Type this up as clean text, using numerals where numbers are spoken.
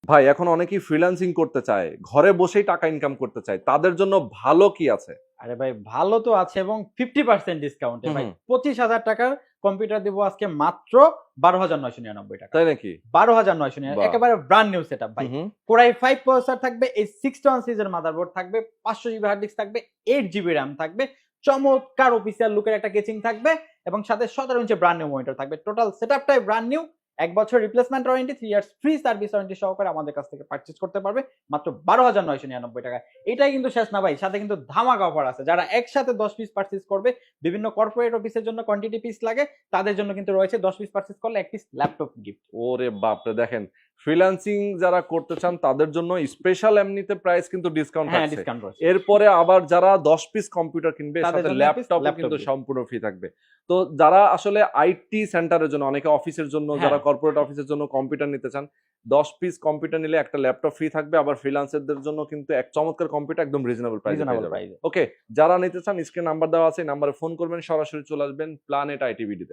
ভাই এখন অনেকেই ফ্রিল্যান্সিং করতে চায়, ঘরে বসেই টাকা ইনকাম করতে চায়, তাদের জন্য ভালো কি আছে? আরে ভাই ভালো তো আছে এবং 50% ডিসকাউন্টে হুম ভাই হুম। 25,000 টাকার কম্পিউটার দিব আজকে মাত্র 12,999 টাকা। তাই নাকি? 12,999 বাহ। একেবারে ব্র্যান্ড নিউ সেটআপ ভাই। হুম হুম। Core i5 প্রসেসর থাকবে, এই 61 সিরিজের মাদারবোর্ড থাকবে, 500 জিবি হার্ড ডিস্ক থাকবে, 8 জিবি র‍্যাম থাকবে, চমৎকার অফিসিয়াল লুকের একটা কেচিং থাকবে এবং সাথে 17 ইঞ্চি ব্র্যান্ড নিউ মনিটর থাকবে। টোটাল সেটআপটাই ব্র্যান্ড নিউ। 1 বছর replacement warranty, 3 years free service warranty সহকারে আমাদের কাছ থেকে পারচেজ করতে পারবে মাত্র 12,999 টাকায়। এটাই কিন্তু শেষ না ভাই, সাথে কিন্তু ধামাকা অফার আছে। যারা একসাথে 10 পিস পারচেজ করবে, বিভিন্ন কর্পোরেট অফিসের জন্য কোয়ান্টিটি পিস লাগে, তাদের জন্য কিন্তু রয়েছে 10 পিস পারচেজ করলে 1 পিস ল্যাপটপ গিফট। ওরে বাপরে, দেখেন ফ্রিল্যান্সিং যারা করতে চান তাদের জন্য স্পেশাল এমনিতে প্রাইস কিন্তু ডিসকাউন্ট হ্যাঁ, থাকছে। ডিসকাউন্ট রয়েছে। এরপরে আবার যারা 10 পিস কম্পিউটার কিনবে তাদের সাথে জন্য 1 পিস ল্যাপটপও ল্যাপটপ কিন্তু গিফট। সম্পূর্ণ ফ্রি থাকবে। তো যারা আসলে আইটি সেন্টারের জন্য, অনেকে অফিসের জন্য, হ্যাঁ, যারা কর্পোরেট অফিসের জন্য কম্পিউটার নিতে চান, 10 পিস কম্পিউটার নিলে একটা ল্যাপটপ ফ্রি থাকবে। আবার ফ্রিল্যান্সারদের জন্য কিন্তু এক চমৎকার কম্পিউটার একদম রিজনেবল প্রাইসে পেয়ে রিজনেবল যাবেন। প্রাইসে। ওকে, যারা নিতে চান স্ক্রিনে নাম্বার দেওয়া আছে, নাম্বারে ফোন করবেন, সরাসরি চলে আসবেন প্ল্যানেট আইটি ভিডিতে।